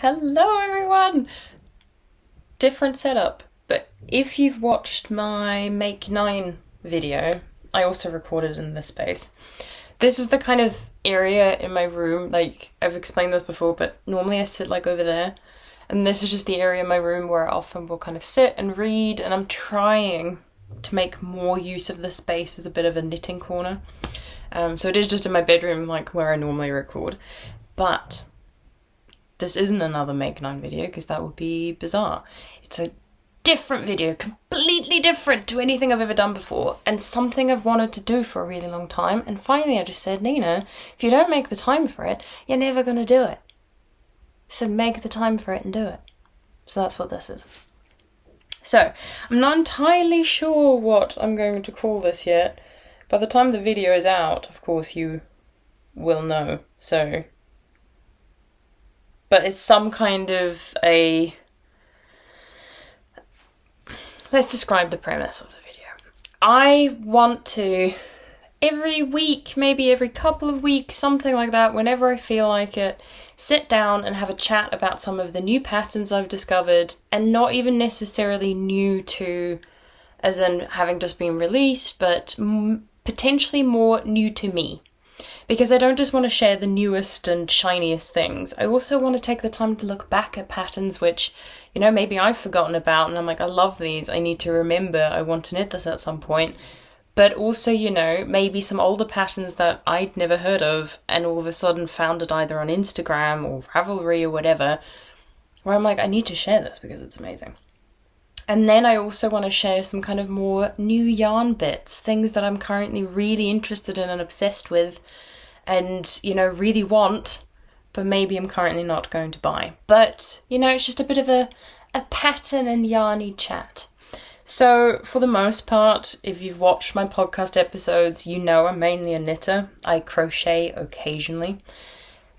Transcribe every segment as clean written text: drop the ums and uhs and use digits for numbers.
Hello everyone! Different setup, but if you've watched my Make 9 video, I also recorded in this space. This is the kind of area in my room, like I've explained this before, but normally I sit like over there, and this is just the area in my room where I often will kind of sit and read, and I'm trying to make more use of this space as a bit of a knitting corner. So it is just in my bedroom, like where I normally record, but this isn't another Make 9 video because that would be bizarre. It's a different video, completely different to anything I've ever done before, and something I've wanted to do for a really long time, and finally I just said, Nina, if you don't make the time for it, you're never going to do it. So make the time for it and do it. So that's what this is. So, I'm not entirely sure what I'm going to call this yet. By the time the video is out, of course, you will know, so... But it's some kind of a... Let's describe the premise of the video. I want to, every week, maybe every couple of weeks, something like that, whenever I feel like it, sit down and have a chat about some of the new patterns I've discovered, and not even necessarily new to, as in having just been released, but potentially more new to me. Because I don't just want to share the newest and shiniest things. I also want to take the time to look back at patterns which, you know, maybe I've forgotten about and I'm like, I love these, I need to remember, I want to knit this at some point. But also, you know, maybe some older patterns that I'd never heard of and all of a sudden found it either on Instagram or Ravelry or whatever, where I'm like, I need to share this because it's amazing. And then I also want to share some kind of more new yarn bits, things that I'm currently really interested in and obsessed with and, you know, really want, but maybe I'm currently not going to buy. But, you know, it's just a bit of a pattern and yarny chat. So, for the most part, if you've watched my podcast episodes, you know I'm mainly a knitter. I crochet occasionally.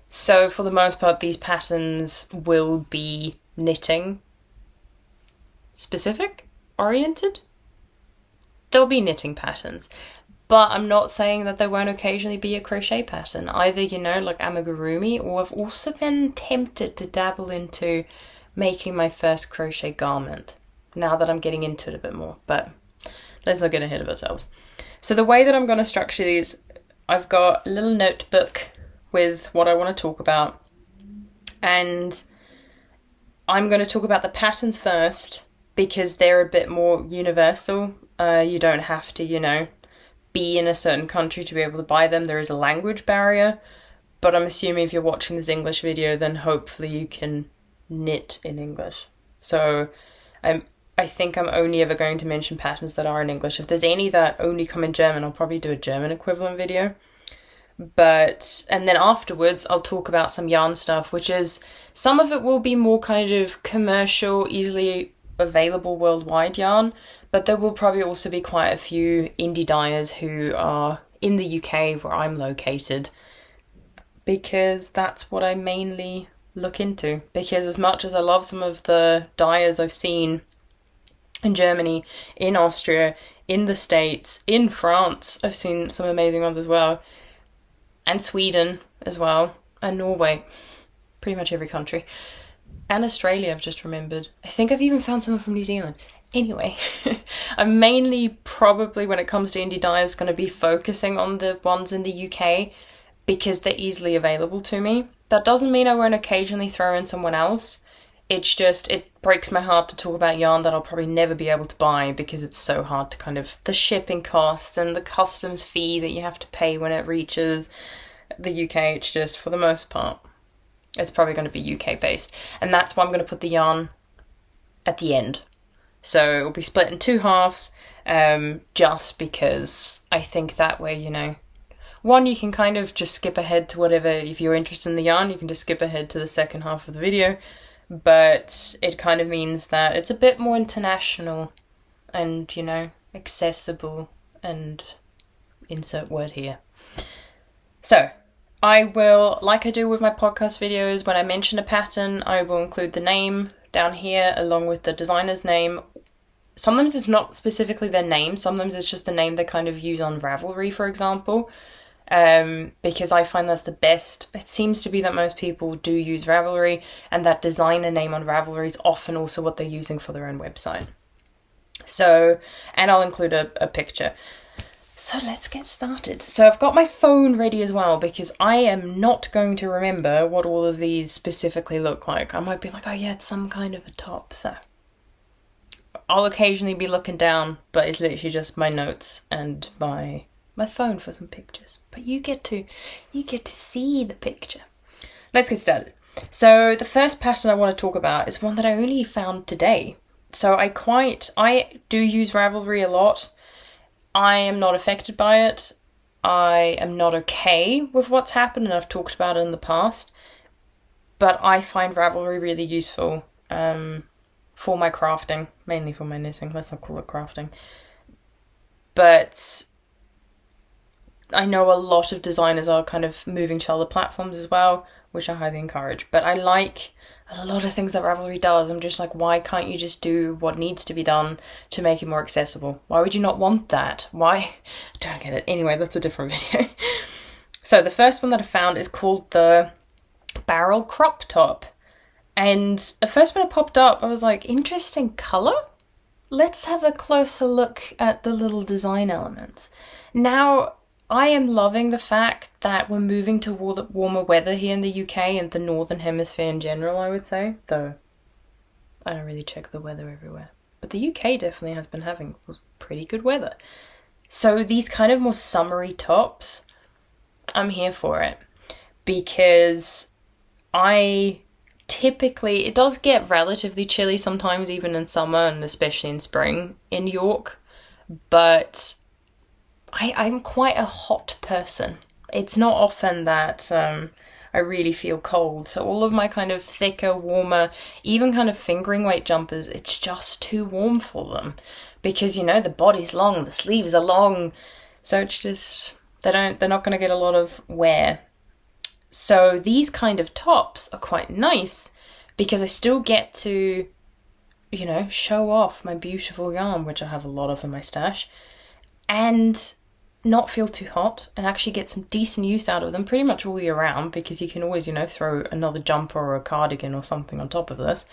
So, for the most part, these patterns will be knitting specific, oriented. There'll be knitting patterns, but I'm not saying that there won't occasionally be a crochet pattern, either, you know, like amigurumi, or I've also been tempted to dabble into making my first crochet garment, now that I'm getting into it a bit more, but let's not get ahead of ourselves. So the way that I'm going to structure these, I've got a little notebook with what I want to talk about, and I'm going to talk about the patterns first, because they're a bit more universal. You don't have to, you know, be in a certain country to be able to buy them. There is a language barrier, but I'm assuming if you're watching this English video, then hopefully you can knit in English. So I think I'm only ever going to mention patterns that are in English. If there's any that only come in German, I'll probably do a German equivalent video. And then afterwards, I'll talk about some yarn stuff, which is, some of it will be more kind of commercial, easily available worldwide yarn, but there will probably also be quite a few indie dyers who are in the UK where I'm located, because that's what I mainly look into. Because as much as I love some of the dyers I've seen in Germany, in Austria, in the States, in France, I've seen some amazing ones as well, and Sweden as well, and Norway, pretty much every country. And Australia, I've just remembered. I think I've even found someone from New Zealand. Anyway, I'm mainly probably, when it comes to indie dyers, going to be focusing on the ones in the UK because they're easily available to me. That doesn't mean I won't occasionally throw in someone else. It's just, it breaks my heart to talk about yarn that I'll probably never be able to buy because it's so hard to kind of, the shipping costs and the customs fee that you have to pay when it reaches the UK. It's just, for the most part, it's probably going to be UK based. And that's why I'm going to put the yarn at the end. So it'll be split in two halves, just because I think that way, you know, one, you can kind of just skip ahead to whatever, if you're interested in the yarn, you can just skip ahead to the second half of the video. But it kind of means that it's a bit more international and, you know, accessible, and insert word here. So I will, like I do with my podcast videos, when I mention a pattern, I will include the name down here along with the designer's name. Sometimes it's not specifically their name, sometimes it's just the name they kind of use on Ravelry, for example. because I find that's the best. It seems to be that most people do use Ravelry, and that designer name on Ravelry is often also what they're using for their own website. So, and I'll include a picture. So let's get started. So I've got my phone ready as well, because I am not going to remember what all of these specifically look like. I might be like, oh yeah, it's some kind of a top. So I'll occasionally be looking down, but it's literally just my notes and my phone for some pictures. But you get to see the picture. Let's get started. So the first pattern I want to talk about is one that I only found today. So I do use Ravelry a lot. I am not affected by it. I am not okay with what's happened, and I've talked about it in the past. But I find Ravelry really useful for my crafting, mainly for my knitting. Let's not call it crafting. But I know a lot of designers are kind of moving to other platforms as well, which I highly encourage. But I like a lot of things that Ravelry does. I'm just like, why can't you just do what needs to be done to make it more accessible? Why would you not want that? Why? I don't get it. Anyway, that's a different video. So the first one that I found is called the Barrel Crop Top. And at first when it popped up, I was like, interesting colour? Let's have a closer look at the little design elements. Now, I am loving the fact that we're moving toward warmer weather here in the UK and the Northern Hemisphere in general, I would say. Though, I don't really check the weather everywhere. But the UK definitely has been having pretty good weather. So these kind of more summery tops, I'm here for it. Because it does get relatively chilly sometimes, even in summer and especially in spring in York. But I'm quite a hot person. It's not often that I really feel cold. So all of my kind of thicker, warmer, even kind of fingering weight jumpers, it's just too warm for them. Because, you know, the body's long, the sleeves are long. So it's just, they're not going to get a lot of wear. So these kind of tops are quite nice because I still get to, you know, show off my beautiful yarn, which I have a lot of in my stash, and not feel too hot and actually get some decent use out of them pretty much all year round, because you can always, you know, throw another jumper or a cardigan or something on top of this.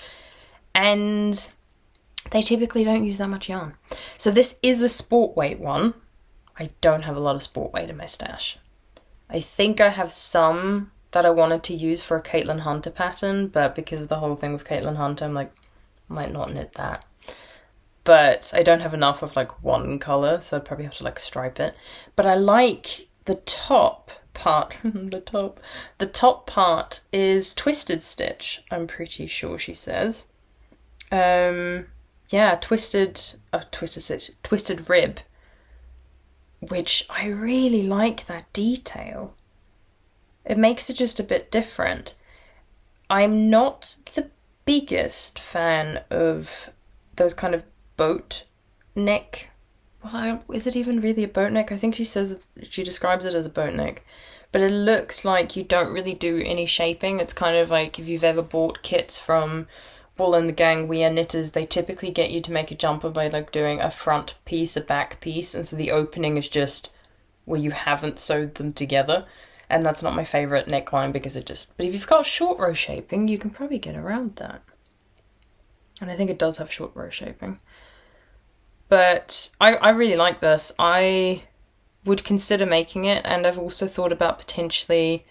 And they typically don't use that much yarn. So this is a sport weight one. I don't have a lot of sport weight in my stash. I think I have some that I wanted to use for a Caitlin Hunter pattern, but because of the whole thing with Caitlin Hunter, I'm like, I might not knit that. But I don't have enough of like one colour, so I'd probably have to like stripe it. But I like the top part. The top part is twisted stitch, I'm pretty sure she says. Yeah, twisted stitch, twisted rib. Which I really like that detail. It makes it just a bit different. I'm not the biggest fan of those kind of boat neck. Well, is it even really a boat neck? I think she describes it as a boat neck. But it looks like you don't really do any shaping. It's kind of like if you've ever bought kits from Wool and the Gang We Are Knitters, they typically get you to make a jumper by like doing a front piece, a back piece, and so the opening is just where you haven't sewed them together. And that's not my favourite neckline because but if you've got short row shaping, you can probably get around that. And I think it does have short row shaping. But I really like this. I would consider making it, and I've also thought about potentially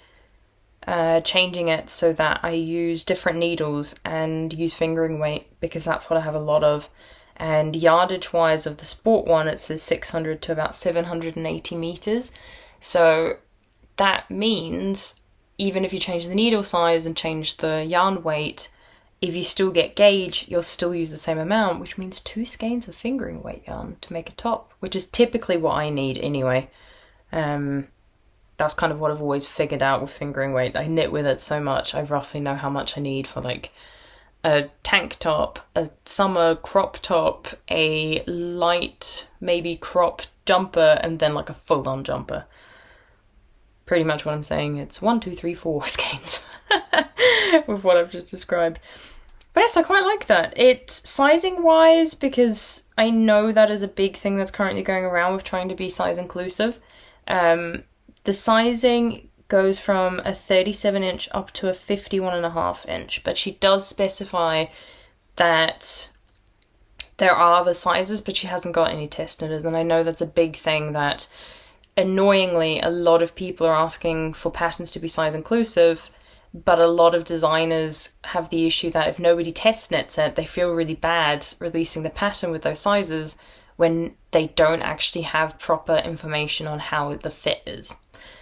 changing it so that I use different needles and use fingering weight, because that's what I have a lot of. And yardage wise of the sport one, it says 600 to about 780 meters. So that means even if you change the needle size and change the yarn weight, if you still get gauge, you'll still use the same amount, which means 2 skeins of fingering weight yarn to make a top, which is typically what I need anyway. That's kind of what I've always figured out with fingering weight. I knit with it so much, I roughly know how much I need for like a tank top, a summer crop top, a light maybe crop jumper, and then like a full-on jumper. Pretty much what I'm saying, it's 1, 2, 3, 4 skeins with what I've just described. But yes, I quite like that. It's sizing wise, because I know that is a big thing that's currently going around with trying to be size inclusive. The sizing goes from a 37 inch up to a 51.5 inch, but she does specify that there are other sizes, but she hasn't got any test knitters, and I know that's a big thing that annoyingly a lot of people are asking for patterns to be size inclusive, but a lot of designers have the issue that if nobody test knits it, they feel really bad releasing the pattern with those sizes when they don't actually have proper information on how the fit is.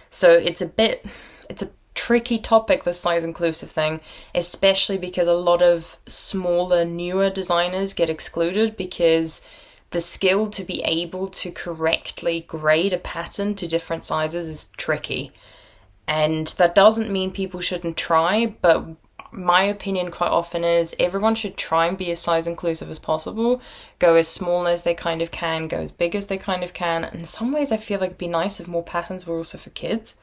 So it's a tricky topic, this size inclusive thing, especially because a lot of smaller, newer designers get excluded because the skill to be able to correctly grade a pattern to different sizes is tricky. And that doesn't mean people shouldn't try, but my opinion quite often is everyone should try and be as size inclusive as possible, go as small as they kind of can, go as big as they kind of can. In some ways I feel like it'd be nice if more patterns were also for kids.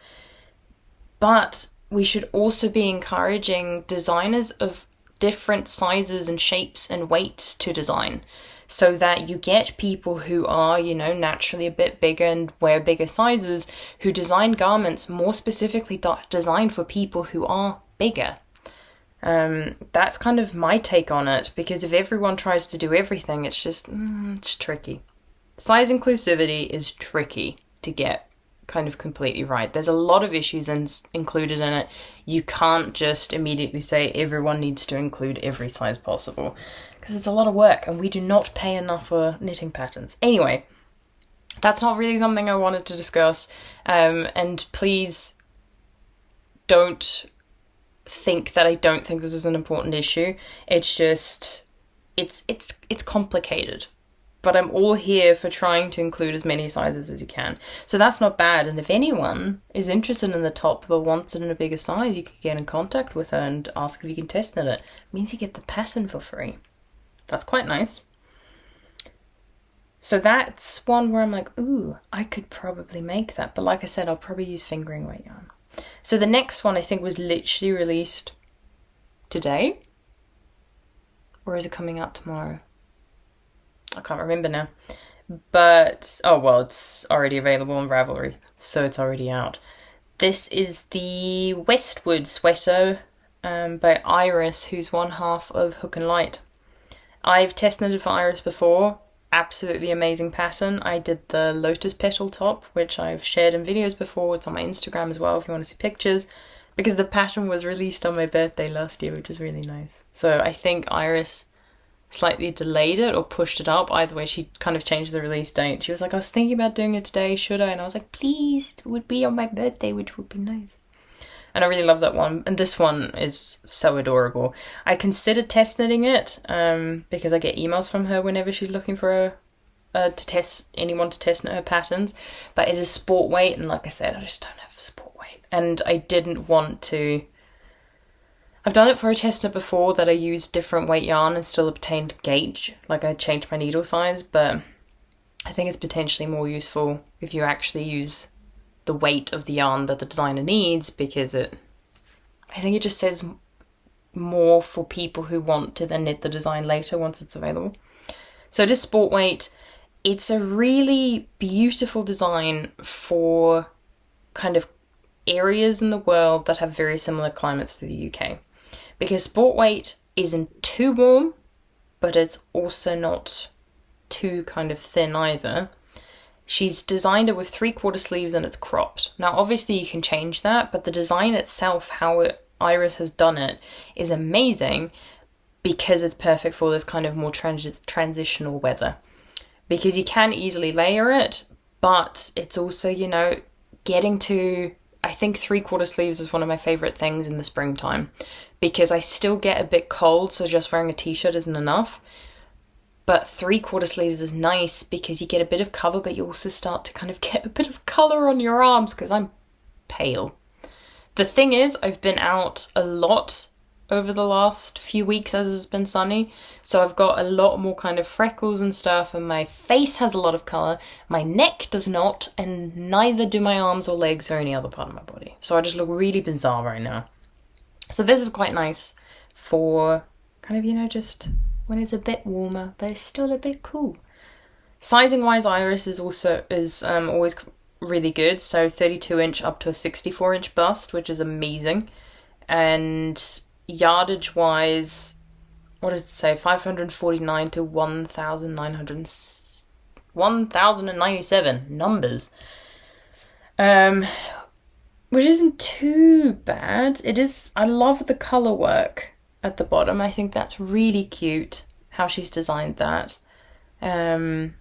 But we should also be encouraging designers of different sizes and shapes and weights to design, so that you get people who are, you know, naturally a bit bigger and wear bigger sizes, who design garments more specifically designed for people who are bigger. That's kind of my take on it, because if everyone tries to do everything, it's just, it's tricky. Size inclusivity is tricky to get kind of completely right. There's a lot of issues included in it. You can't just immediately say everyone needs to include every size possible, because it's a lot of work and we do not pay enough for knitting patterns. Anyway, that's not really something I wanted to discuss, and please don't think that I don't think this is an important issue. It's just, it's complicated. But I'm all here for trying to include as many sizes as you can. So that's not bad. And if anyone is interested in the top but wants it in a bigger size, you could get in contact with her and ask if you can test knit it. It means you get the pattern for free. That's quite nice. So that's one where I'm like, ooh, I could probably make that. But like I said, I'll probably use fingering weight yarn. So the next one I think was literally released today. Or is it coming out tomorrow? I can't remember now, but oh well, it's already available on Ravelry, so it's already out. This is the Westwood Sweater by Iris, who's one half of Hook and Light. I've test knitted for Iris before. Absolutely amazing pattern. I did the lotus petal top, which I've shared in videos before. It's on my Instagram as well if you want to see pictures, because the pattern was released on my birthday last year, which is really nice. So I think Iris slightly delayed it or pushed it up. Either way, she kind of changed the release date. She was like, I was thinking about doing it today, should I? And I was like, please, it would be on my birthday, which would be nice. And I really love that one. And this one is so adorable. I considered test knitting it because I get emails from her whenever she's looking for anyone to test knit her patterns. But it is sport weight, and like I said, I just don't have sport weight. And I didn't want to. I've done it for a test knit before that I used different weight yarn and still obtained gauge, like I changed my needle size, but I think it's potentially more useful if you actually use the weight of the yarn that the designer needs, because I think it just says more for people who want to then knit the design later once it's available. So it is sport weight. It's a really beautiful design for kind of areas in the world that have very similar climates to the UK. Because sport weight isn't too warm, but it's also not too kind of thin either. She's designed it with 3/4 sleeves and it's cropped. Now obviously you can change that, but the design itself, Iris has done it, is amazing because it's perfect for this kind of more transitional weather. Because you can easily layer it, but it's also, you know, getting to, I think 3/4 sleeves is one of my favourite things in the springtime, because I still get a bit cold, so just wearing a t-shirt isn't enough. But 3/4 sleeves is nice because you get a bit of cover, but you also start to kind of get a bit of colour on your arms, because I'm pale. The thing is, I've been out a lot over the last few weeks as it's been sunny, so I've got a lot more kind of freckles and stuff, and my face has a lot of colour, my neck does not, and neither do my arms or legs or any other part of my body. So I just look really bizarre right now. So this is quite nice for kind of, you know, just when it's a bit warmer, but it's still a bit cool. Sizing wise, Iris is always really good. So 32 inch up to a 64 inch bust, which is amazing. And yardage wise, what does it say? 549 to 1,097 numbers. Which isn't too bad. It is, I love the colour work at the bottom. I think that's really cute how she's designed that. And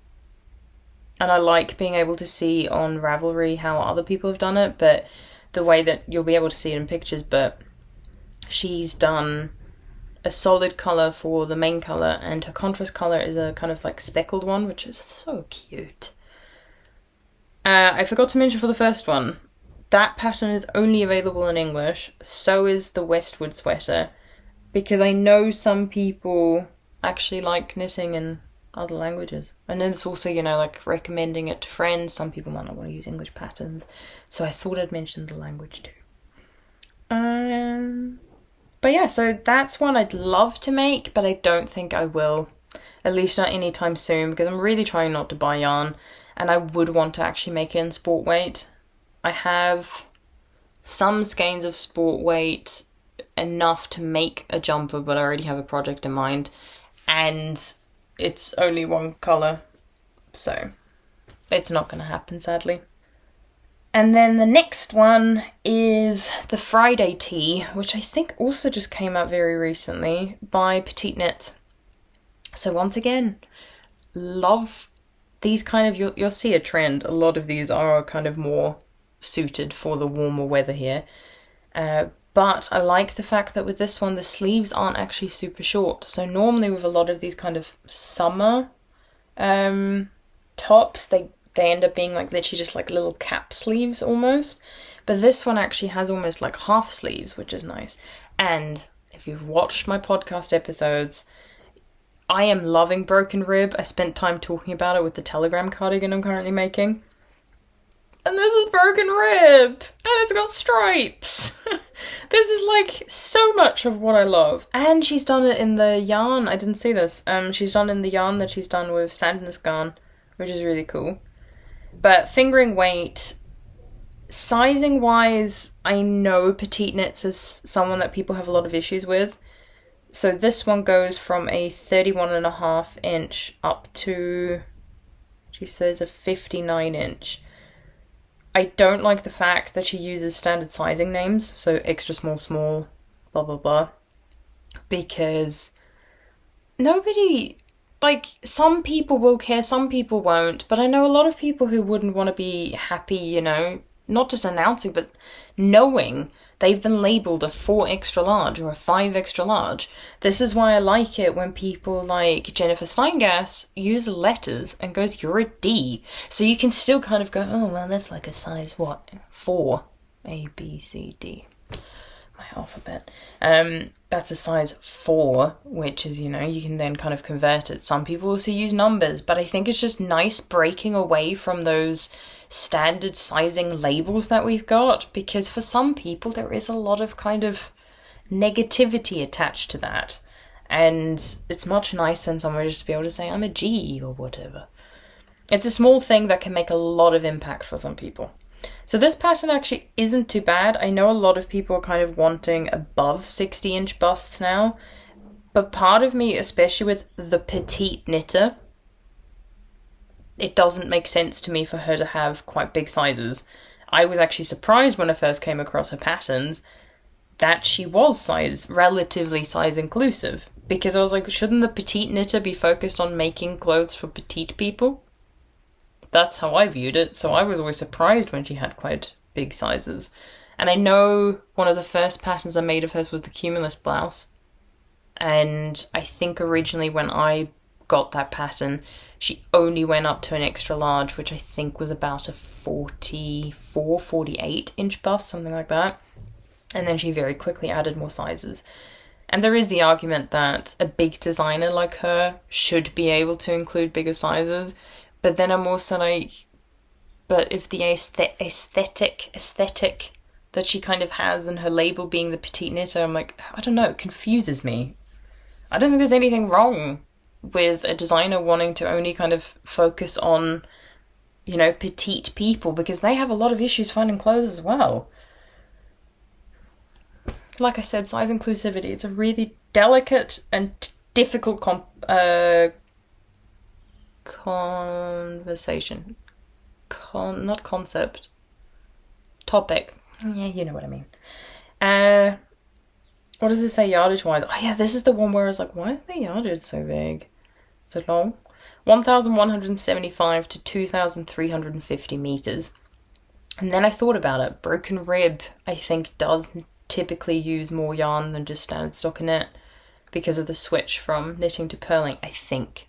I like being able to see on Ravelry how other people have done it, but the way that you'll be able to see it in pictures, but she's done a solid colour for the main colour, and her contrast colour is a kind of like speckled one, which is so cute. I forgot to mention for the first one, that pattern is only available in English, so is the Westwood Sweater, because I know some people actually like knitting in other languages. And then it's also, you know, like recommending it to friends. Some people might not want to use English patterns, so I thought I'd mention the language too. But yeah, so that's one I'd love to make, but I don't think I will. At least not anytime soon, because I'm really trying not to buy yarn, and I would want to actually make it in sport weight. I have some skeins of sport weight, enough to make a jumper, but I already have a project in mind, and it's only one colour, so it's not going to happen, sadly. And then the next one is the Friday tee, which I think also just came out very recently by Petite Knit. So once again, love these kind of, you'll see a trend. A lot of these are kind of more suited for the warmer weather here. But I like the fact that with this one, the sleeves aren't actually super short. So normally with a lot of these kind of summer tops, they end up being like literally just like little cap sleeves almost. But this one actually has almost like half sleeves, which is nice. And if you've watched my podcast episodes, I am loving Broken Rib. I spent time talking about it with the Telegram cardigan I'm currently making. And this is Broken Rib! And it's got stripes! This is like so much of what I love. And she's done it in the yarn. I didn't see this. She's done in the yarn that she's done with Sandnes Garn, which is really cool. But fingering weight, sizing wise, I know Petite Knits is someone that people have a lot of issues with. So this one goes from a 31.5 inch up to, she says, a 59 inch. I don't like the fact that she uses standard sizing names, so extra small, small, blah, blah, blah. Because nobody, like, some people will care, some people won't, but I know a lot of people who wouldn't want to be happy, you know, not just announcing, but knowing they've been labelled a 4 extra large or a 5 extra large. This is why I like it when people like Jennifer Steingass use letters and goes, you're a D. So you can still kind of go, oh, well, that's like a size, what? 4. A, B, C, D. My alphabet. That's a size 4, which is, you know, you can then kind of convert it. Some people also use numbers, but I think it's just nice breaking away from those standard sizing labels that we've got, because for some people there is a lot of kind of negativity attached to that, and it's much nicer than someone just to be able to say I'm a G or whatever. It's a small thing that can make a lot of impact for some people. So this pattern actually isn't too bad. I know a lot of people are kind of wanting above 60 inch busts now, but part of me, especially with the petite knitter, it doesn't make sense to me for her to have quite big sizes. I was actually surprised when I first came across her patterns that she was relatively size inclusive, because I was like, shouldn't the petite knitter be focused on making clothes for petite people? That's how I viewed it, so I was always surprised when she had quite big sizes. And I know one of the first patterns I made of hers was the Cumulus blouse, and I think originally when I got that pattern, she only went up to an extra large, which I think was about a 44, 48 inch bust, something like that. And then she very quickly added more sizes. And there is the argument that a big designer like her should be able to include bigger sizes. But then I'm also like, but if the aesthetic that she kind of has and her label being the petite knitter, I'm like, I don't know, it confuses me. I don't think there's anything wrong with a designer wanting to only kind of focus on you know, petite people, because they have a lot of issues finding clothes as well. Like I said, size inclusivity, it's a really delicate and difficult conversation. Not concept. Topic. Yeah, you know what I mean. What does it say yardage-wise? Oh yeah, this is the one where I was like, why is the yardage so big? So long? 1,175 to 2,350 meters. And then I thought about it. Broken Rib, I think, does typically use more yarn than just standard stockinette because of the switch from knitting to purling, I think.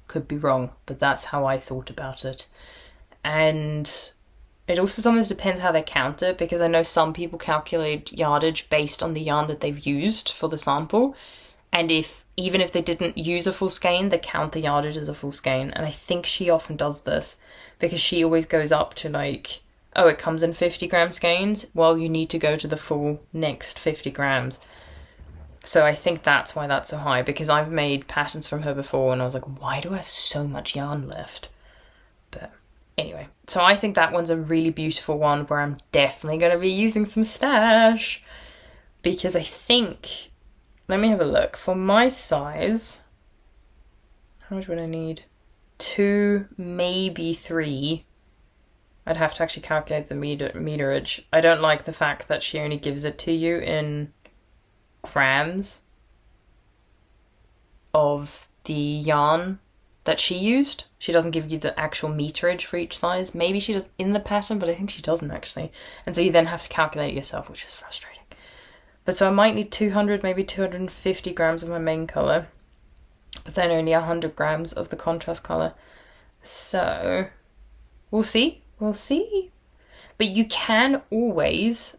Could be wrong, but that's how I thought about it. And it also sometimes depends how they count it, because I know some people calculate yardage based on the yarn that they've used for the sample, and even if they didn't use a full skein, they count the yardage as a full skein. And I think she often does this because she always goes up to like, oh, it comes in 50 gram skeins. Well, you need to go to the full next 50 grams. So I think that's why that's so high, because I've made patterns from her before and I was like, why do I have so much yarn left? But anyway, so I think that one's a really beautiful one where I'm definitely going to be using some stash, because I think, let me have a look. For my size, how much would I need? 2, maybe 3. I'd have to actually calculate the meterage. I don't like the fact that she only gives it to you in grams of the yarn that she used. She doesn't give you the actual meterage for each size. Maybe she does in the pattern, but I think she doesn't actually. And so you then have to calculate it yourself, which is frustrating. But so I might need 200, maybe 250 grams of my main colour, but then only 100 grams of the contrast colour. So we'll see. We'll see. But you can always,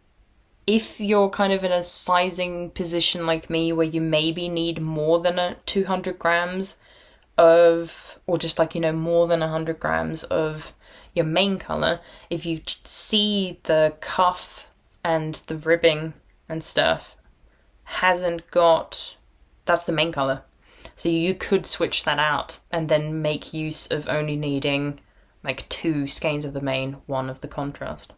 if you're kind of in a sizing position like me where you maybe need more than 200 grams of, or just like, you know, more than 100 grams of your main colour, if you see the cuff and the ribbing and stuff hasn't got, that's the main colour. So you could switch that out and then make use of only needing like 2 skeins of the main, 1 of the contrast.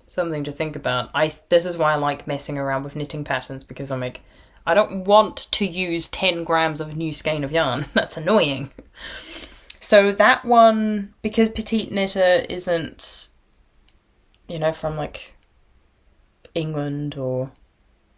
Something to think about. This is why I like messing around with knitting patterns, because I'm like, I don't want to use 10 grams of a new skein of yarn. That's annoying. So that one, because Petite Knitter isn't, you know, from like England or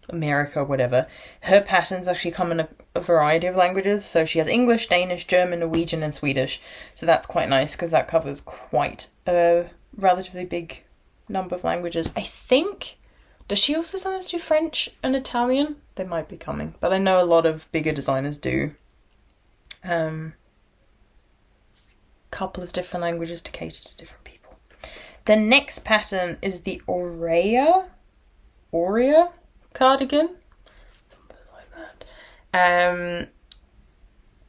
America or whatever, her patterns actually come in a variety of languages. So she has English, Danish, German, Norwegian and Swedish. So that's quite nice because that covers quite a relatively big number of languages. I think, does she also sometimes do French and Italian? They might be coming, but I know a lot of bigger designers do. Couple of different languages to cater to different people. The next pattern is the Aurea cardigan, something like that.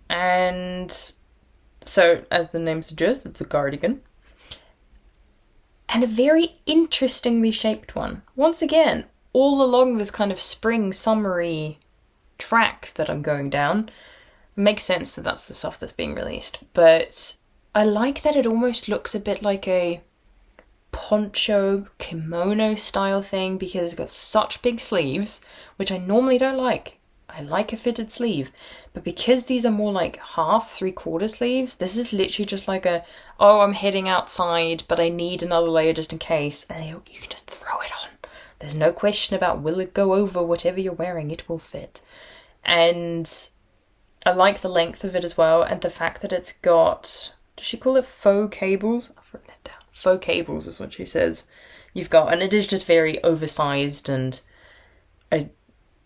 And so, as the name suggests, it's a cardigan. And a very interestingly shaped one. Once again, all along this kind of spring summery track that I'm going down. It makes sense that that's the stuff that's being released. But I like that it almost looks a bit like a poncho kimono style thing, because it's got such big sleeves, which I normally don't like. I like a fitted sleeve, but because these are more like half, 3/4 sleeves, this is literally just like a, oh, I'm heading outside, but I need another layer just in case, and you can just throw it on. There's no question about will it go over whatever you're wearing, it will fit. And I like the length of it as well, and the fact that it's got, does she call it faux cables? I've written it down. Faux cables is what she says. You've got, and it is just very oversized, and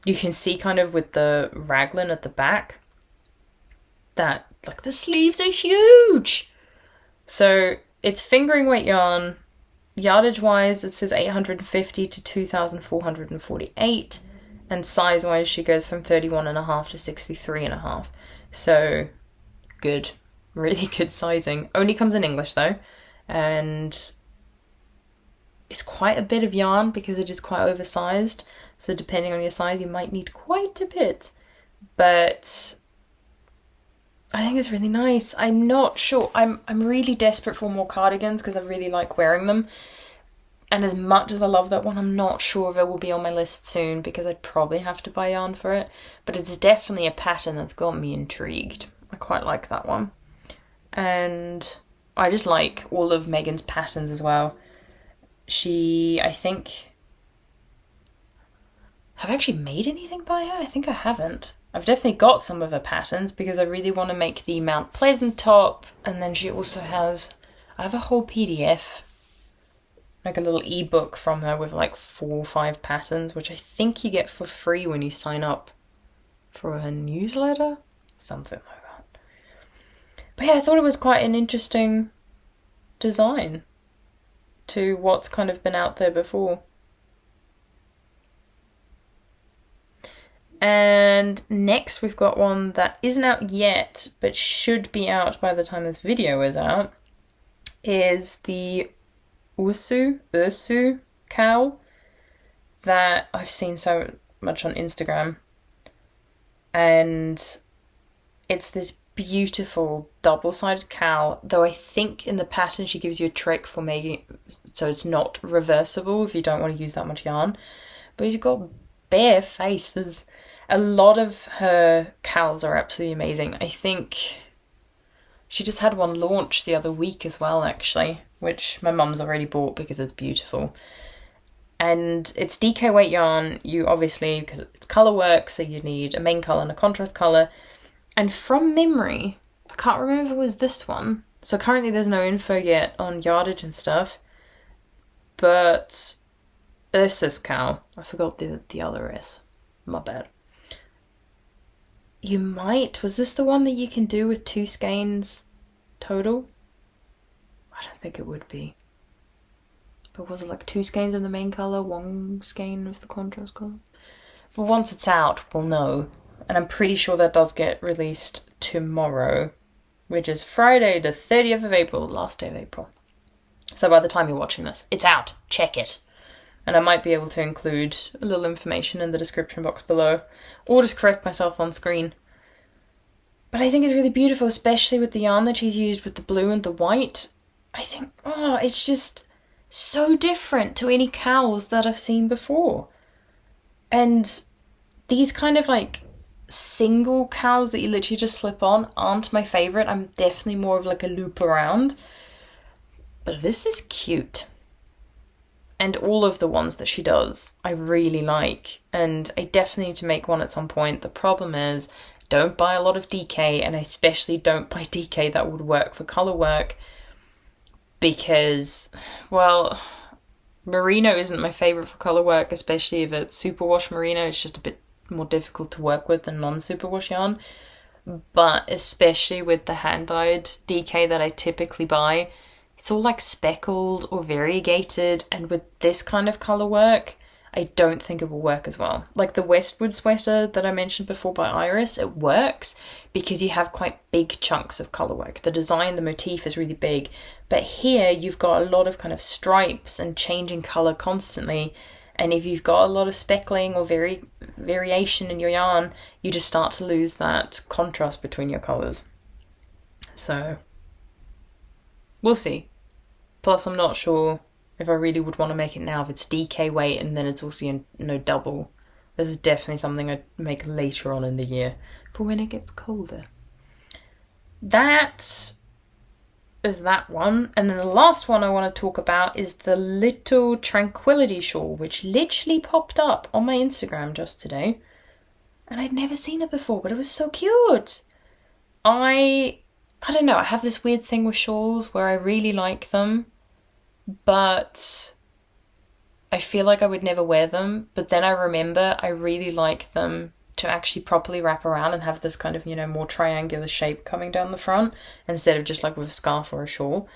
you can see kind of with the raglan at the back that like the sleeves are huge. So it's fingering weight yarn. Yardage wise, it says 850 to 2,448, and size wise she goes from 31.5 to 63.5. So good, really good sizing. Only comes in English though, and it's quite a bit of yarn because it is quite oversized. So depending on your size, you might need quite a bit. But I think it's really nice. I'm not sure. I'm really desperate for more cardigans because I really like wearing them. And as much as I love that one, I'm not sure if it will be on my list soon because I'd probably have to buy yarn for it. But it's definitely a pattern that's got me intrigued. I quite like that one. And I just like all of Megan's patterns as well. I think... Have I actually made anything by her? I think I haven't. I've definitely got some of her patterns because I really want to make the Mount Pleasant top. And then she also has... I have a whole PDF, like a little ebook from her with like 4 or 5 patterns, which I think you get for free when you sign up for her newsletter. Something like that. But yeah, I thought it was quite an interesting design to what's kind of been out there before. And next we've got one that isn't out yet, but should be out by the time this video is out, is the Urusu Cow that I've seen so much on Instagram. And it's this beautiful double-sided cowl, though I think in the pattern she gives you a trick for making it so it's not reversible if you don't want to use that much yarn. But you've got bare faces. A lot of her cowls are absolutely amazing. I think she just had one launch the other week as well, actually, which my mum's already bought because it's beautiful. And it's DK weight yarn. You obviously, because it's colour work, so you need a main colour and a contrast colour. And from memory, I can't remember if it was this one. So currently there's no info yet on yardage and stuff. But Urusu Cow. I forgot the other S. My bad. You might... Was this the one that you can do with 2 skeins total? I don't think it would be. But was it like 2 skeins of the main colour, 1 skein of the contrast colour? But once it's out, we'll know. And I'm pretty sure that does get released tomorrow, which is Friday the 30th of April, last day of April. So by the time you're watching this, it's out. Check it. And I might be able to include a little information in the description box below, or just correct myself on screen. But I think it's really beautiful, especially with the yarn that she's used with the blue and the white. I think, it's just so different to any cowls that I've seen before. And these kind of like single cowls that you literally just slip on aren't my favourite. I'm definitely more of like a loop around. But this is cute. And all of the ones that she does, I really like. And I definitely need to make one at some point. The problem is, don't buy a lot of DK, and especially don't buy DK that would work for colour work. Because, well, merino isn't my favourite for colour work, especially if it's superwash merino. It's just a bit more difficult to work with than non-superwash yarn. But especially with the hand-dyed DK that I typically buy, it's all like speckled or variegated, and with this kind of colour work, I don't think it will work as well. Like the Westwood Sweater that I mentioned before by Iris, it works because you have quite big chunks of colour work. The design, the motif is really big. But here you've got a lot of kind of stripes and changing colour constantly. And if you've got a lot of speckling or variation in your yarn, you just start to lose that contrast between your colours. So, we'll see. Plus, I'm not sure if I really would want to make it now if it's DK weight and then it's also double. This is definitely something I'd make later on in the year for when it gets colder. That is that one. And then the last one I want to talk about is the little Tranquility shawl, which literally popped up on my Instagram just today. And I'd never seen it before, but it was so cute. I don't know, I have this weird thing with shawls where I really like them, but I feel like I would never wear them. But then I remember I really like them to actually properly wrap around and have this kind of, more triangular shape coming down the front instead of just like with a scarf or a shawl.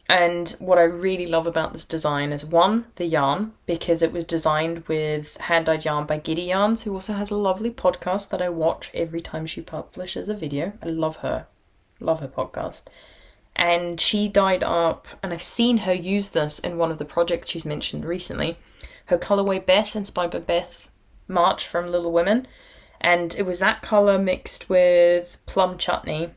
And what I really love about this design is, one, the yarn, because it was designed with hand-dyed yarn by Giddy Yarns, who also has a lovely podcast that I watch every time she publishes a video. I love her podcast. And she dyed up, and I've seen her use this in one of the projects she's mentioned recently, her colourway Beth, inspired by Beth March from Little Women. And it was that colour mixed with plum chutney.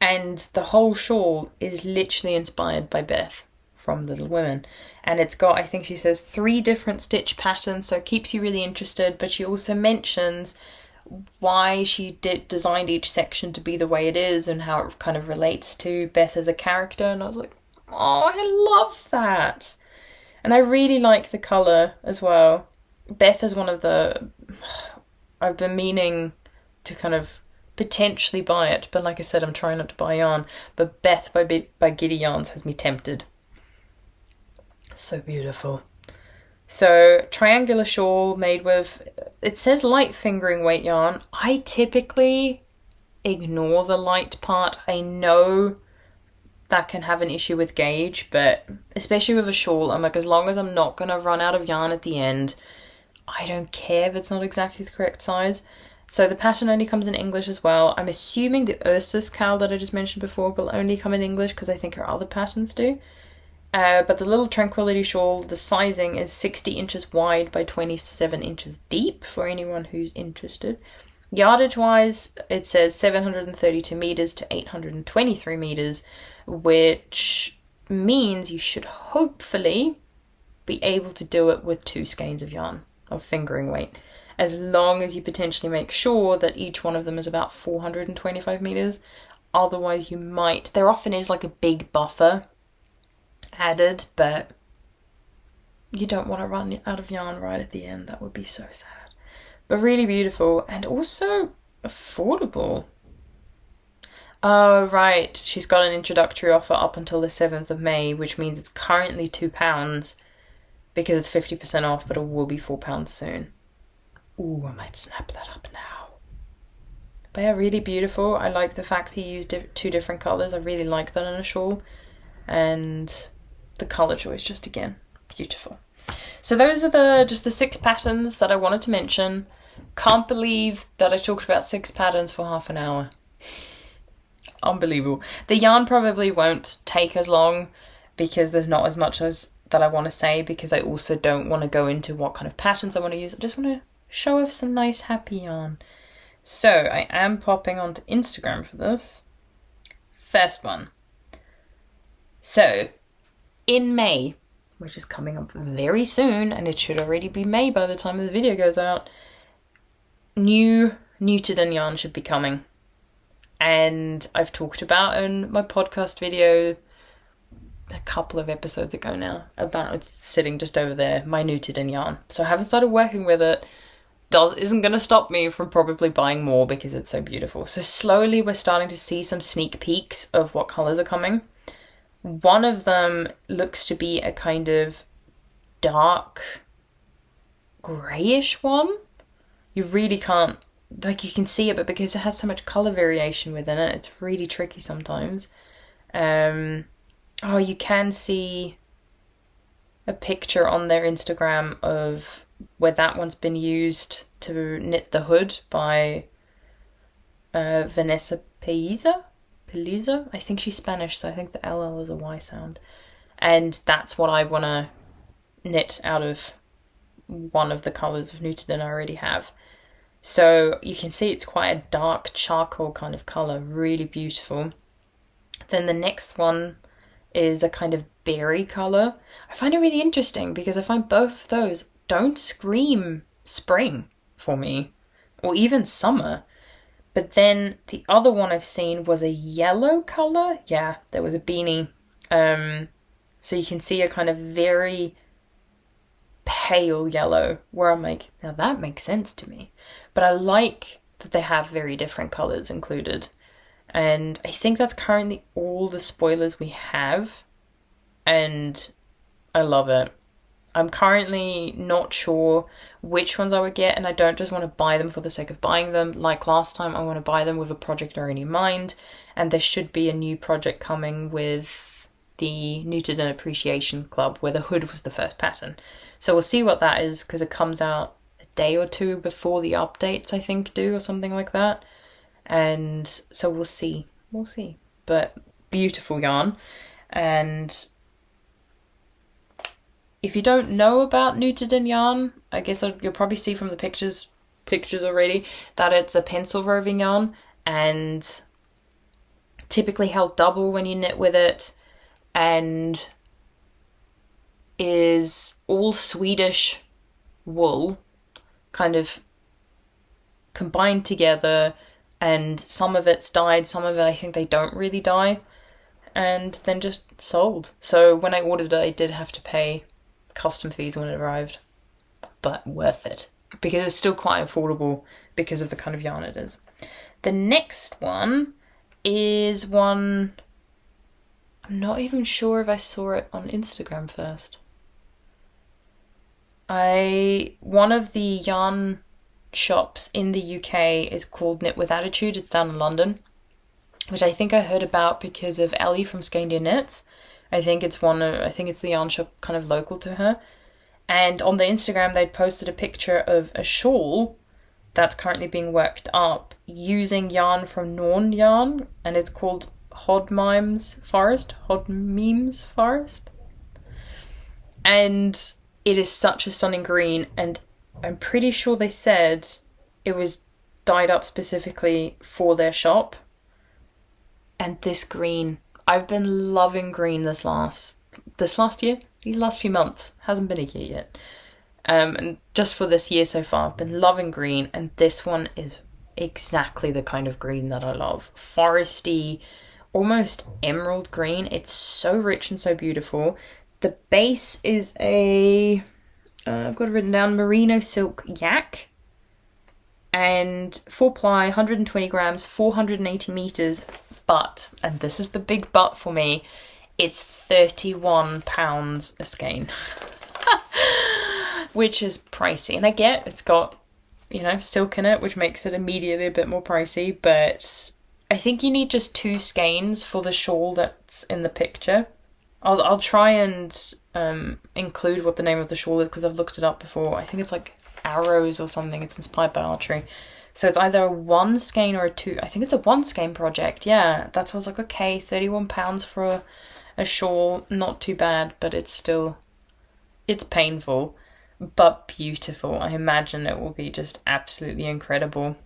And the whole shawl is literally inspired by Beth from Little Women. And it's got, I think she says, 3 different stitch patterns, so it keeps you really interested. But she also mentions why she designed each section to be the way it is and how it kind of relates to Beth as a character. And I was like, oh, I love that. And I really like the colour as well. Beth is one of the... I've been meaning to kind of potentially buy it, but like I said, I'm trying not to buy yarn. But Beth by Giddy Yarns has me tempted. So beautiful. So, triangular shawl made with, it says light fingering weight yarn. I typically ignore the light part. I know that can have an issue with gauge, but especially with a shawl, I'm like, as long as I'm not going to run out of yarn at the end, I don't care if it's not exactly the correct size. So the pattern only comes in English as well. I'm assuming the Urusu Cow that I just mentioned before will only come in English because I think her other patterns do. But the little Tranquility shawl, the sizing is 60 inches wide by 27 inches deep for anyone who's interested. Yardage wise, it says 732 meters to 823 meters, which means you should hopefully be able to do it with 2 skeins of yarn of fingering weight, as long as you potentially make sure that each one of them is about 425 meters. Otherwise you might, there often is like a big buffer added, but you don't want to run out of yarn right at the end. That would be so sad. But really beautiful and also affordable. Oh, right. She's got an introductory offer up until the 7th of May, which means it's currently £2 because it's 50% off, but it will be £4 soon. Ooh, I might snap that up now. But yeah, really beautiful. I like the fact he used 2 different colours. I really like that in a shawl. And the colour choice, just again, beautiful. So those are just the 6 patterns that I wanted to mention. Can't believe that I talked about 6 patterns for half an hour. Unbelievable. The yarn probably won't take as long because there's not as much as that I want to say, because I also don't want to go into what kind of patterns I want to use. I just want to show off some nice happy yarn. So I am popping onto Instagram for this. First one. So in May, which is coming up very soon, and it should already be May by the time the video goes out, new knitted in yarn should be coming. And I've talked about in my podcast video a couple of episodes ago now about, it's sitting just over there, my knitted in yarn. So I haven't started working with it. Isn't going to stop me from probably buying more because it's so beautiful. So slowly we're starting to see some sneak peeks of what colours are coming. One of them looks to be a kind of dark greyish one. You really can't, like, you can see it, but because it has so much colour variation within it, it's really tricky sometimes. Oh, you can see a picture on their Instagram of where that one's been used to knit the hood by Vanessa Peliza. I think she's Spanish, so I think the LL is a Y sound. And that's what I want to knit out of one of the colours of knitted in I already have. So you can see it's quite a dark charcoal kind of colour, really beautiful. Then the next one is a kind of berry colour. I find it really interesting because I find both of those don't scream spring for me, or even summer. But then the other one I've seen was a yellow colour. Yeah, there was a beanie. So you can see a kind of very pale yellow, where I'm like, now that makes sense to me. But I like that they have very different colours included. And I think that's currently all the spoilers we have. And I love it. I'm currently not sure which ones I would get, and I don't just want to buy them for the sake of buying them. Like last time, I want to buy them with a project already in mind, and there should be a new project coming with the Knitted and Appreciation Club, where the hood was the first pattern. So we'll see what that is, because it comes out a day or two before the updates, I think, do, or something like that. And so we'll see. We'll see. But beautiful yarn. And if you don't know about knitted in yarn, I guess you'll probably see from the pictures pictures already, that it's a pencil roving yarn and typically held double when you knit with it, and is all Swedish wool kind of combined together, and some of it's dyed, some of it I think they don't really dye, and then just sold. So when I ordered it, I did have to pay custom fees when it arrived, but worth it because it's still quite affordable because of the kind of yarn it is. The next one is one, I'm not even sure if I saw it on Instagram first. One of the yarn shops in the UK is called Knit With Attitude. It's down in London, which I think I heard about because of Ellie from Scandia Knits. I think it's the yarn shop kind of local to her. And on the Instagram, they'd posted a picture of a shawl that's currently being worked up using yarn from Norn Yarn, and it's called Mimes Forest. And it is such a stunning green, and I'm pretty sure they said it was dyed up specifically for their shop. And this green, I've been loving green this last year, these last few months. Hasn't been a year yet. And just for this year so far, I've been loving green, and this one is exactly the kind of green that I love. Foresty, almost emerald green. It's so rich and so beautiful. The base is I've got it written down, merino silk yak, and 4-ply, 120 grams, 480 meters, but, and this is the big but for me, it's £31 a skein, which is pricey. And I get it's got, silk in it, which makes it immediately a bit more pricey, but I think you need just 2 skeins for the shawl that's in the picture. I'll try and include what the name of the shawl is because I've looked it up before. I think it's like arrows or something. It's inspired by archery. So it's either a 1 skein or a 2. I think it's a 1 skein project. Yeah, that's why I was like, okay, £31 for a shawl. Not too bad, but it's painful, but beautiful. I imagine it will be just absolutely incredible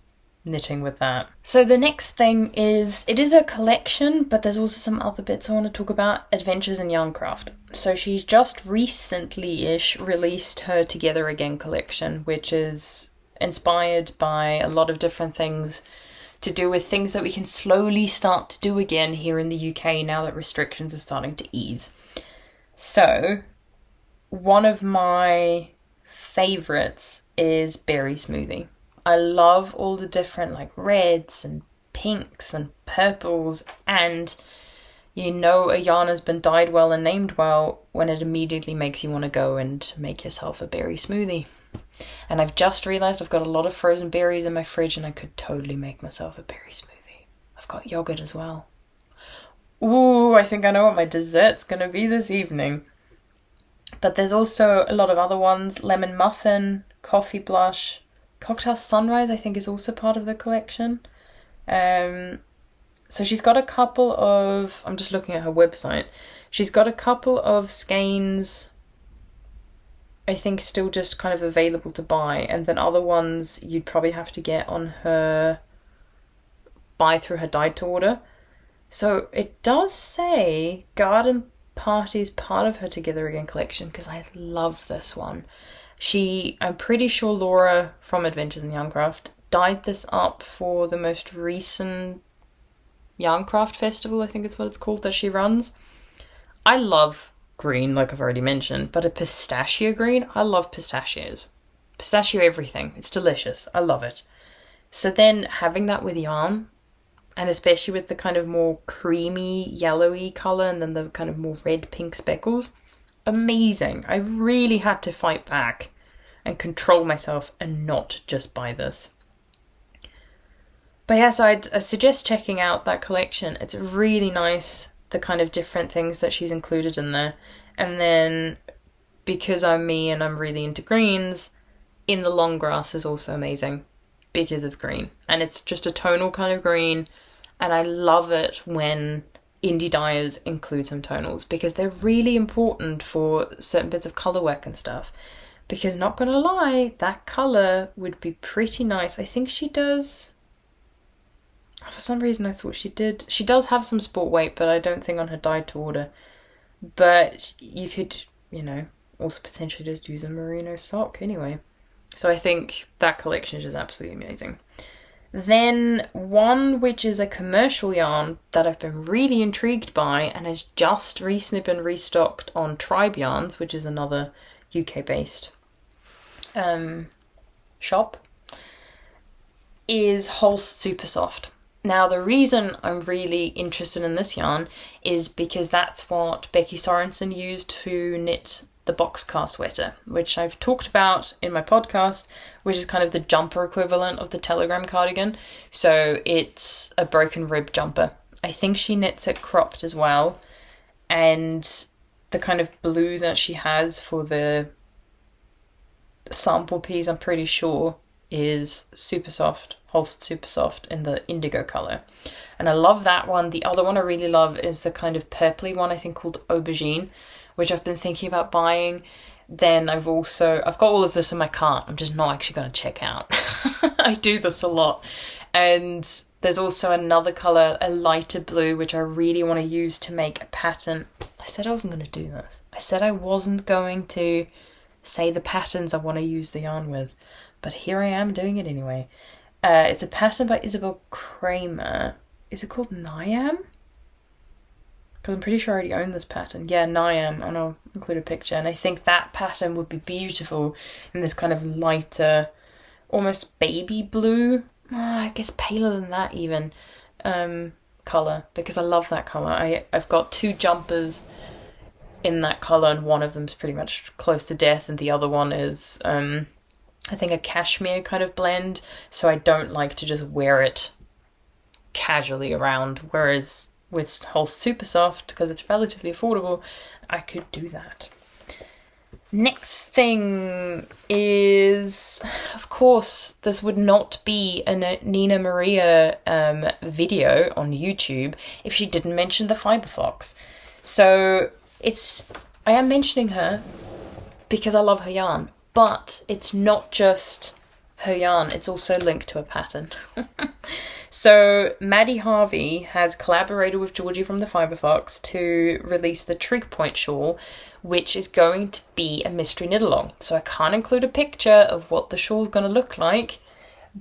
knitting with that. So the next thing is, it is a collection, but there's also some other bits I want to talk about. Adventures in Yarncraft. So she's just recently-ish released her Together Again collection, which is inspired by a lot of different things to do with things that we can slowly start to do again here in the UK now that restrictions are starting to ease. So one of my favourites is Berry Smoothie. I love all the different like reds and pinks and purples, and a yarn has been dyed well and named well when it immediately makes you want to go and make yourself a berry smoothie. And I've just realised I've got a lot of frozen berries in my fridge, and I could totally make myself a berry smoothie. I've got yogurt as well. Ooh, I think I know what my dessert's going to be this evening. But there's also a lot of other ones. Lemon muffin, coffee blush, Cocktail Sunrise, I think, is also part of the collection. So she's got a couple of, I'm just looking at her website, she's got a couple of skeins, I think, still just kind of available to buy, and then other ones you'd probably have to get on her, buy through her dyed to order. So it does say Garden Party is part of her Together Again collection, because I love this one. I'm pretty sure Laura from Adventures in Yarncraft dyed this up for the most recent Yarncraft festival, I think it's what it's called, that she runs. I love green, like I've already mentioned, but a pistachio green, I love pistachios. Pistachio everything, it's delicious, I love it. So then having that with yarn, and especially with the kind of more creamy yellowy colour and then the kind of more red pink speckles, amazing. I really had to fight back and control myself and not just buy this. But yes, I'd suggest checking out that collection. It's really nice, the kind of different things that she's included in there. And then, because I'm me and I'm really into greens, In the Long Grass is also amazing because it's green. And it's just a tonal kind of green. And I love it when indie dyers include some tonals because they're really important for certain bits of colour work and stuff. because not gonna lie, that colour would be pretty nice. I think she does... For some reason I thought she did. She does have some sport weight, but I don't think on her dyed to order. But you could, you know, also potentially just use a merino sock anyway. So I think that collection is just absolutely amazing. Then one which is a commercial yarn that I've been really intrigued by and has just recently been restocked on Tribe Yarns, which is another UK-based shop, is Holst Super Soft. Now, the reason I'm really interested in this yarn is because that's what Becky Sorensen used to knit the Boxcar Sweater, which I've talked about in my podcast, which is kind of the jumper equivalent of the Telegram cardigan. So it's a broken rib jumper. I think she knits it cropped as well. And the kind of blue that she has for the sample piece, I'm pretty sure, is Super Soft. Holst Super Soft in the indigo colour. And I love that one. The other one I really love is the kind of purpley one, I think called Aubergine, which I've been thinking about buying. Then I've got all of this in my cart. I'm just not actually going to check out. I do this a lot. And there's also another colour, a lighter blue, which I really want to use to make a pattern. I said I wasn't going to do this. I said I wasn't going to say the patterns I want to use the yarn with. But here I am doing it anyway. It's a pattern by Isabel Kramer. Is it called Niam? Because I'm pretty sure I already own this pattern. Yeah, Niam, and I'll include a picture. And I think that pattern would be beautiful in this kind of lighter, almost baby blue. I guess paler than that even, colour. Because I love that colour. I've got two jumpers in that colour, and one of them's pretty much close to death, and the other one is... I think a cashmere kind of blend, so I don't like to just wear it casually around, whereas with Holst Super Soft, because it's relatively affordable, I could do that. Next thing is, of course, this would not be a Nina Maria video on YouTube if she didn't mention the Fiber Fox. So I am mentioning her because I love her yarn. But it's not just her yarn, it's also linked to a pattern. So Maddie Harvey has collaborated with Georgie from the Fiber Fox to release the Trig Point shawl, which is going to be a mystery knit-along. So I can't include a picture of what the shawl's going to look like,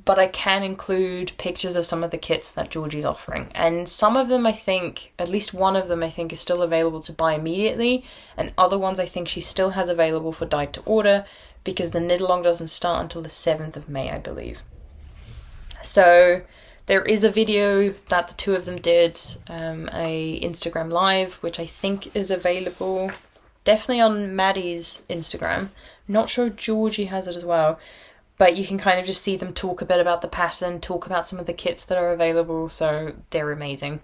but I can include pictures of some of the kits that Georgie's offering. And some of them I think, at least one of them I think is still available to buy immediately, and other ones I think she still has available for dyed to order, because the knit-along doesn't start until the 7th of May, I believe. So there is a video that the two of them did, a Instagram live, which I think is available definitely on Maddie's Instagram. Not sure Georgie has it as well, but you can kind of just see them talk a bit about the pattern, talk about some of the kits that are available, so they're amazing.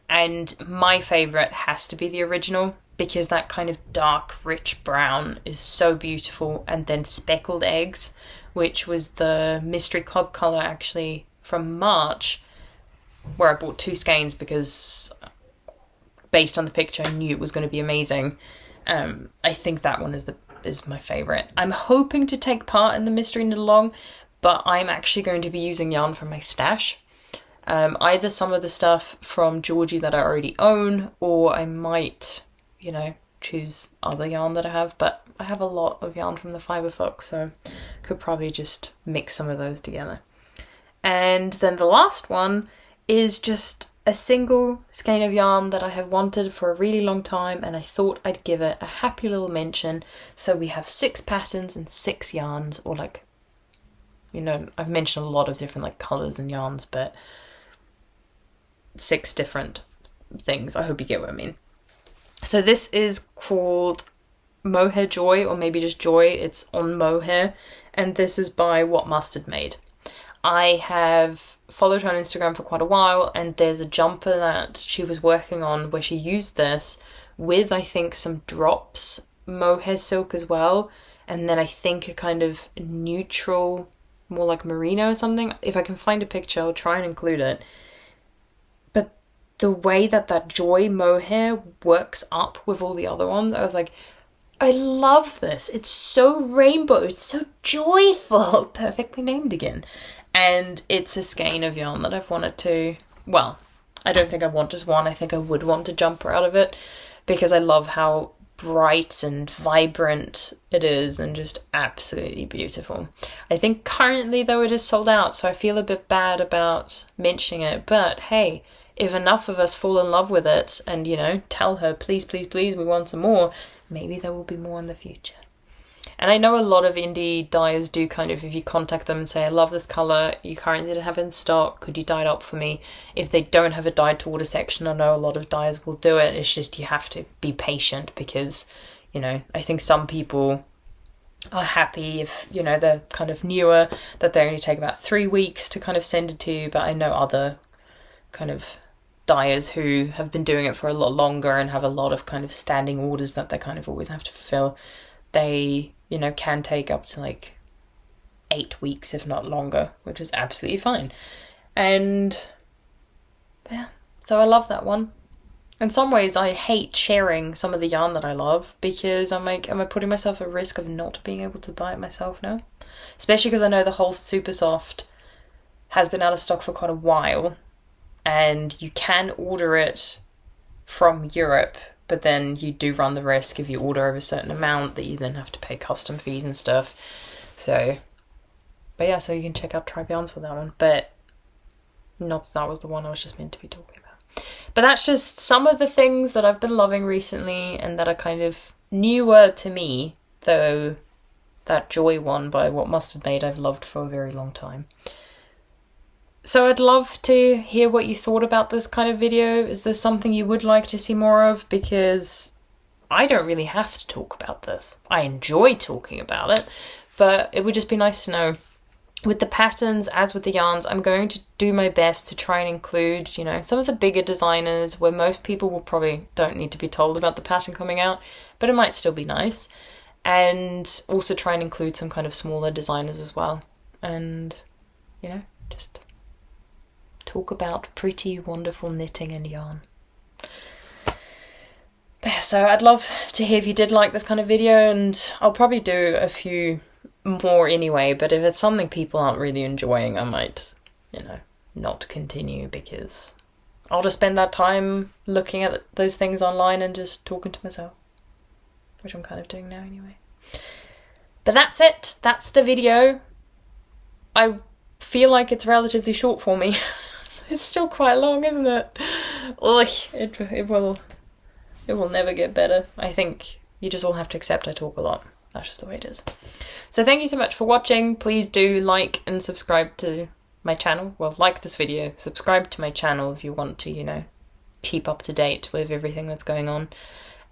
And my favourite has to be the original, because that kind of dark, rich brown is so beautiful. And then Speckled Eggs, which was the Mystery Club colour actually from March, where I bought 2 skeins because based on the picture I knew it was going to be amazing. I think that one is my favourite. I'm hoping to take part in the Mystery Knit-along, but I'm actually going to be using yarn from my stash. Either some of the stuff from Georgie that I already own, or I might, you know, choose other yarn that I have, but I have a lot of yarn from the Fiber Fox, so could probably just mix some of those together. And then the last one is just a single skein of yarn that I have wanted for a really long time, and I thought I'd give it a happy little mention. So we have 6 patterns and 6 yarns, or like, you know, I've mentioned a lot of different like colours and yarns, but 6 different things. I hope you get what I mean. So this is called Mohair Joy, or maybe just Joy. It's on Mohair, and this is by What Mustard Made. I have followed her on Instagram for quite a while, and there's a jumper that she was working on where she used this with, I think, some drops mohair silk as well, and then I think a kind of neutral, more like merino or something. If I can find a picture, I'll try and include it. But the way that Joy mohair works up with all the other ones, I was like, I love this. It's so rainbow. It's so joyful. Perfectly named again. And it's a skein of yarn that I've wanted to... Well, I don't think I want just one. I think I would want a jumper out of it because I love how bright and vibrant it is and just absolutely beautiful. I think currently, though, it is sold out, so I feel a bit bad about mentioning it. But hey, if enough of us fall in love with it and, you know, tell her, please, please, please, we want some more, maybe there will be more in the future. And I know a lot of indie dyers do kind of, if you contact them and say, I love this colour, you currently don't have it in stock, could you dye it up for me? If they don't have a dyed to order section, I know a lot of dyers will do it. It's just you have to be patient because, you know, I think some people are happy if, you know, they're kind of newer, that they only take about 3 weeks to kind of send it to you. But I know other kind of dyers who have been doing it for a lot longer and have a lot of kind of standing orders that they kind of always have to fulfill. They, you know, can take up to like 8 weeks, if not longer, which is absolutely fine. And yeah, so I love that one. In some ways, I hate sharing some of the yarn that I love because I'm like, am I putting myself at risk of not being able to buy it myself now? Especially because I know the whole Super Soft has been out of stock for quite a while and you can order it from Europe, but then you do run the risk if you order over a certain amount that you then have to pay custom fees and stuff. So, but yeah, so you can check out Tribe Yarns for that one. But not that was the one I was just meant to be talking about. But that's just some of the things that I've been loving recently and that are kind of newer to me, though that Joy one by What Mustard Made I've loved for a very long time. So I'd love to hear what you thought about this kind of video. Is there something you would like to see more of? Because I don't really have to talk about this. I enjoy talking about it, but it would just be nice to know. With the patterns, as with the yarns, I'm going to do my best to try and include, you know, some of the bigger designers where most people will probably don't need to be told about the pattern coming out, but it might still be nice. And also try and include some kind of smaller designers as well. And, you know, just talk about pretty, wonderful knitting and yarn. So I'd love to hear if you did like this kind of video, and I'll probably do a few more anyway, but if it's something people aren't really enjoying, I might, you know, not continue because I'll just spend that time looking at those things online and just talking to myself, which I'm kind of doing now anyway. But that's it. That's the video. I feel like it's relatively short for me. It's still quite long, isn't it? Ugh, it will never get better. I think you just all have to accept I talk a lot. That's just the way it is. So thank you so much for watching. Please do like and subscribe to my channel. Well, like this video, subscribe to my channel if you want to, you know, keep up to date with everything that's going on.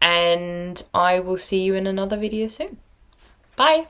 And I will see you in another video soon. Bye!